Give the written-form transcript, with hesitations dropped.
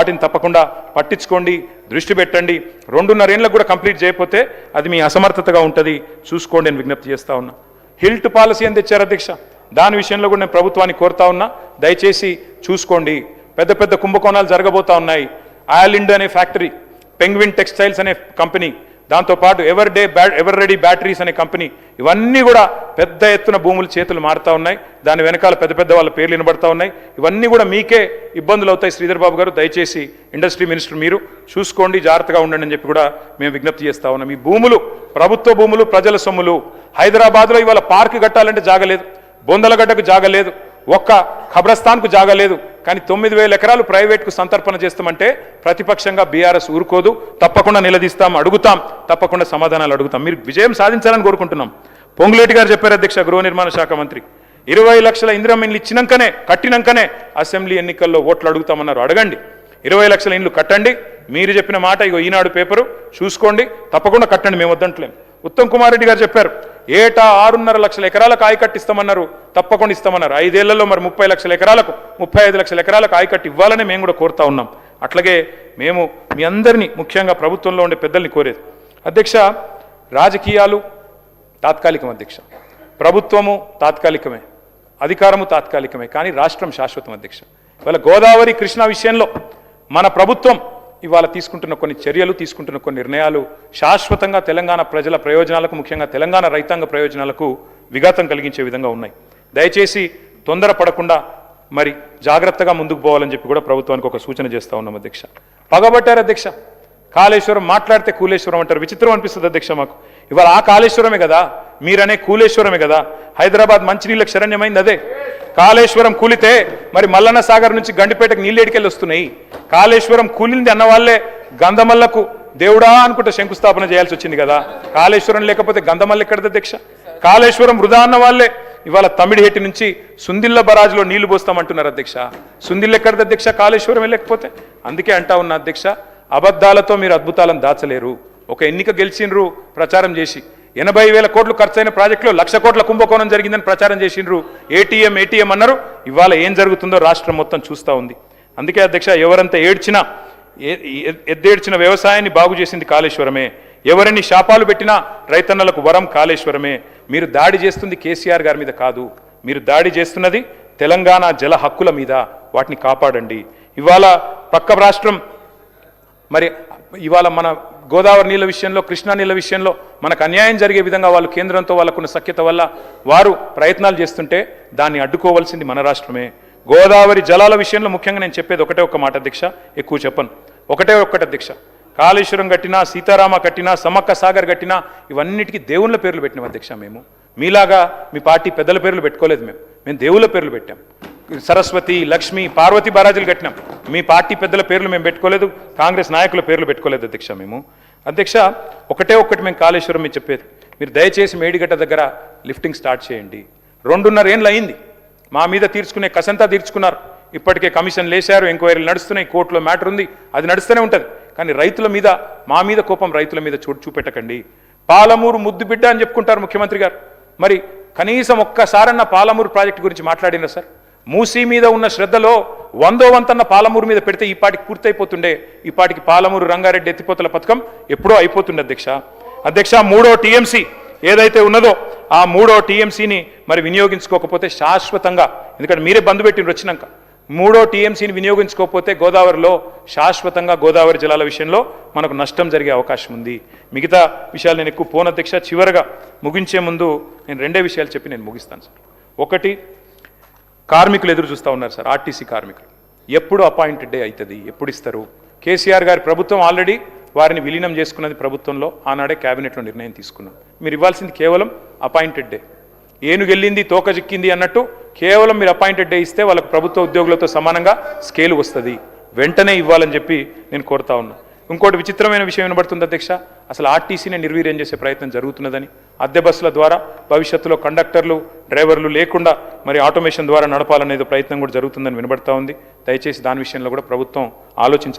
వాటిని తప్పకుండా పట్టించుకోండి, దృష్టి పెట్టండి. 2.5 ఏళ్ళకు కూడా కంప్లీట్ చేయకపోతే అది మీ అసమర్థతగా ఉంటుంది, చూసుకోండి అని విజ్ఞప్తి చేస్తా ఉన్నా. హిల్ట్ పాలసీ అని తెచ్చారు అధ్యక్ష, దాని విషయంలో కూడా నేను ప్రభుత్వాన్ని కోరుతా ఉన్నా, దయచేసి చూసుకోండి. పెద్ద పెద్ద కుంభకోణాలు జరగబోతా ఉన్నాయి. ఐర్లాండ్ అనే ఫ్యాక్టరీ, పెంగ్విన్ టెక్స్టైల్స్ అనే కంపెనీ, దాంతోపాటు ఎవర్ రెడీ బ్యాటరీస్ అనే కంపెనీ, ఇవన్నీ కూడా పెద్ద ఎత్తున భూములు చేతులు మారుతా ఉన్నాయి. దాని వెనకాల పెద్ద పెద్ద వాళ్ళ పేర్లు వినబడతా ఉన్నాయి. ఇవన్నీ కూడా మీకే ఇబ్బందులు అవుతాయి. శ్రీధర్ బాబు గారు, దయచేసి ఇండస్ట్రీ మినిస్టర్ మీరు చూసుకోండి, జాగ్రత్తగా ఉండండి అని చెప్పి కూడా మేము విజ్ఞప్తి చేస్తా ఉన్నాం. ఈ భూములు ప్రభుత్వ భూములు, ప్రజల సొమ్ములు. హైదరాబాద్లో ఇవాళ పార్క్ కట్టాలంటే జాగలేదు, బొందలగడ్డకు జాగలేదు, ఒక్క ఖబ్రస్థాన్కు జాగలేదు. కానీ 9,000 ఎకరాలు ప్రైవేట్కు సంతర్పణ చేస్తామంటే ప్రతిపక్షంగా బీఆర్ఎస్ ఊరుకోదు. తప్పకుండా నిలదీస్తాం, అడుగుతాం, తప్పకుండా సమాధానాలు అడుగుతాం. మీరు విజయం సాధించాలని కోరుకుంటున్నాం. పొంగులేటి గారు చెప్పారు అధ్యక్ష, గృహ నిర్మాణ శాఖ మంత్రి, 20 లక్షల ఇందిరమ్మ ఇండ్లు ఇచ్చినాకనే, కట్టినాకనే అసెంబ్లీ ఎన్నికల్లో ఓట్లు అడుగుతామన్నారు. అడగండి, 20 లక్షల ఇండ్లు కట్టండి. మీరు చెప్పిన మాట ఇగో ఈనాడు పేపరు చూసుకోండి, తప్పకుండా కట్టండి, మేము వద్దంటలేం. ఉత్తమ్ కుమార్ రెడ్డి గారు చెప్పారు, ఏటా 6.5 లక్షల ఎకరాలకు ఆయకట్టు ఇస్తామన్నారు, తప్పకుండా ఇస్తామన్నారు. 5 ఏళ్లలో మరి 30 లక్షల ఎకరాలకు, 35 లక్షల ఎకరాలకు ఆయకట్టు ఇవ్వాలని మేము కూడా కోరుతా ఉన్నాం. అట్లాగే మేము మీ అందరినీ, ముఖ్యంగా ప్రభుత్వంలో ఉండే పెద్దల్ని కోరేది అధ్యక్ష, రాజకీయాలు తాత్కాలికం అధ్యక్ష, ప్రభుత్వము తాత్కాలికమే, అధికారము తాత్కాలికమే, కానీ రాష్ట్రం శాశ్వతం అధ్యక్ష. ఇవాళ గోదావరి కృష్ణా విషయంలో మన ప్రభుత్వం ఇవాళ తీసుకుంటున్న కొన్ని చర్యలు, తీసుకుంటున్న కొన్ని నిర్ణయాలు శాశ్వతంగా తెలంగాణ ప్రజల ప్రయోజనాలకు, ముఖ్యంగా తెలంగాణ రైతాంగ ప్రయోజనాలకు విఘాతం కలిగించే విధంగా ఉన్నాయి. దయచేసి తొందరపడకుండా మరి జాగ్రత్తగా ముందుకు పోవాలని చెప్పి కూడా ప్రభుత్వానికి ఒక సూచన చేస్తూ ఉన్నాం అధ్యక్ష. పగబట్టారు అధ్యక్ష, కాళేశ్వరం మాట్లాడితే కూలేశ్వరం అంటారు. విచిత్రం అనిపిస్తుంది అధ్యక్ష మాకు. ఇవాళ ఆ కాళేశ్వరమే కదా, మీరనే కూలేశ్వరమే కదా. హైదరాబాద్ మంచినీళ్ళకి శరణ్యమైంది అదే. కాళేశ్వరం కూలితే మరి మల్లన్న సాగర్ నుంచి గండిపేటకు నీళ్ళేడికెళ్ళి వస్తున్నాయి. కాళేశ్వరం కూలింది అన్న వాళ్ళే గంధమల్లకు దేవుడా అనుకుంటే శంకుస్థాపన చేయాల్సి వచ్చింది కదా. కాళేశ్వరం లేకపోతే గంధమల్ల ఎక్కడది అధ్యక్ష? కాళేశ్వరం వృధా అన్న వాళ్ళే ఇవాళ తమిడిహెట్టి నుంచి సుందిల్ల బరాజ్లో నీళ్లు పోస్తామంటున్నారు అధ్యక్ష. సుందిల్ల ఎక్కడది అధ్యక్ష? కాళేశ్వరం లేకపోతే. అందుకే అంటా ఉన్నా అధ్యక్ష, అబద్ధాలతో మీరు అద్భుతాలను దాచలేరు. ఒక ఎన్నిక గెలిచిండ్రు ప్రచారం చేసి, 80,000 కోట్లు ఖర్చైన ప్రాజెక్టులో 1,00,000 కోట్ల కుంభకోణం జరిగిందని ప్రచారం చేసిండ్రు. ఏటీఎం అన్నారు. ఇవాళ ఏం జరుగుతుందో రాష్ట్రం మొత్తం చూస్తూ ఉంది. అందుకే అధ్యక్ష, ఎవరంతా ఏడ్చినా, ఎద్దేడ్చిన వ్యవసాయాన్ని బాగు చేసింది కాళేశ్వరమే. ఎవరిని శాపాలు పెట్టినా రైతన్నలకు వరం కాళేశ్వరమే. మీరు దాడి చేస్తుంది కేసీఆర్ గారి మీద కాదు, మీరు దాడి చేస్తున్నది తెలంగాణ జల హక్కుల మీద. వాటిని కాపాడండి. ఇవాళ పక్క రాష్ట్రం మరి ఇవాళ మన గోదావరి నీళ్ళ విషయంలో, కృష్ణా నీళ్ళ విషయంలో మనకు అన్యాయం జరిగే విధంగా వాళ్ళు కేంద్రంతో వాళ్ళకున్న సఖ్యత వల్ల వారు ప్రయత్నాలు చేస్తుంటే దాన్ని అడ్డుకోవాల్సింది మన రాష్ట్రమే. గోదావరి జలాల విషయంలో ముఖ్యంగా నేను చెప్పేది ఒకటే ఒక్క మాట అధ్యక్ష, ఎక్కువ చెప్పను. ఒకటే ఒక్కటి అధ్యక్ష, కాళేశ్వరం కట్టినా, సీతారామ కట్టినా, సమ్మక్క సాగర్ కట్టినా ఇవన్నిటికీ దేవుళ్ళ పేర్లు పెట్టినాం అధ్యక్ష. మేము మీలాగా మీ పార్టీ పెద్దల పేర్లు పెట్టుకోలేదు. మేము దేవుళ్ళ పేర్లు పెట్టాం. సరస్వతి, లక్ష్మి, పార్వతి బారాజులు కట్టినాం. మీ పార్టీ పెద్దల పేర్లు మేము పెట్టుకోలేదు, కాంగ్రెస్ నాయకుల పేర్లు పెట్టుకోలేదు అధ్యక్ష. మేము అధ్యక్ష ఒకటే ఒక్కటి మేము కాళేశ్వరం మీరు చెప్పేది, మీరు దయచేసి మేడిగడ్డ దగ్గర లిఫ్టింగ్ స్టార్ట్ చేయండి. 2.5 ఏళ్ళు అయింది. మా మీద తీర్చుకునే కసంతా తీర్చుకున్నారు. ఇప్పటికే కమిషన్ లేశారు, ఎంక్వైరీలు నడుస్తున్నాయి, కోర్టులో మ్యాటర్ ఉంది, అది నడుస్తూనే ఉంటుంది. కానీ రైతుల మీద, మా మీద కోపం రైతుల మీద చూపెట్టకండి. పాలమూరు ముద్దు బిడ్డ అని చెప్పుకుంటారు ముఖ్యమంత్రి గారు. మరి కనీసం ఒక్కసారన్న పాలమూరు ప్రాజెక్టు గురించి మాట్లాడినా సార్? మూసీ మీద ఉన్న శ్రద్ధలో 100వ వంతన్న పాలమూరు మీద పెడితే ఈ పాటికి పూర్తయిపోతుండే. ఈ పాటికి పాలమూరు రంగారెడ్డి ఎత్తిపోతల పథకం ఎప్పుడో అయిపోతుండే అధ్యక్ష. 3వ టీఎంసీ ఏదైతే ఉన్నదో ఆ 3వ టీఎంసీని మరి వినియోగించుకోకపోతే శాశ్వతంగా, ఎందుకంటే మీరే బంద్ పెట్టిన వచ్చినాక, 3వ టీఎంసీని వినియోగించుకోకపోతే గోదావరిలో శాశ్వతంగా గోదావరి జలాల విషయంలో మనకు నష్టం జరిగే అవకాశం ఉంది. మిగతా విషయాలు నేను ఎక్కువ పోను అధ్యక్ష. చివరగా ముగించే ముందు నేను 2 విషయాలు చెప్పి నేను ముగిస్తాను సార్. ఒకటి, కార్మికులు ఎదురు చూస్తూ ఉన్నారు సార్. ఆర్టీసీ కార్మికులు ఎప్పుడు అపాయింటెడ్ డే అవుతుంది, ఎప్పుడు ఇస్తారు? కేసీఆర్ గారి ప్రభుత్వం ఆల్రెడీ వారిని విలీనం చేసుకున్నది ప్రభుత్వంలో, ఆనాడే క్యాబినెట్లో నిర్ణయం తీసుకున్నాం. మీరు ఇవ్వాల్సింది కేవలం అపాయింటెడ్ డే. ఏనుగెళ్ళింది తోక చిక్కింది అన్నట్టు కేవలం మీరు అపాయింటెడ్ డే ఇస్తే వాళ్ళకు ప్రభుత్వ ఉద్యోగులతో సమానంగా స్కేలు వస్తుంది. వెంటనే ఇవ్వాలని చెప్పి నేను కోరుతా ఉన్నా. ఇంకోటి విచిత్రమైన విషయం వినబడుతుంది అధ్యక్ష, అసలు ఆర్టీసీని నిర్వీర్యం చేసే ప్రయత్నం జరుగుతున్నదని. అద్దె బస్సుల ద్వారా భవిష్యత్తులో కండక్టర్లు, డ్రైవర్లు లేకుండా మరి ఆటోమేషన్ ద్వారా నడపాలనేది ప్రయత్నం కూడా జరుగుతుందని వినబడతా ఉంది. దయచేసి దాని విషయంలో కూడా ప్రభుత్వం ఆలోచించాలి.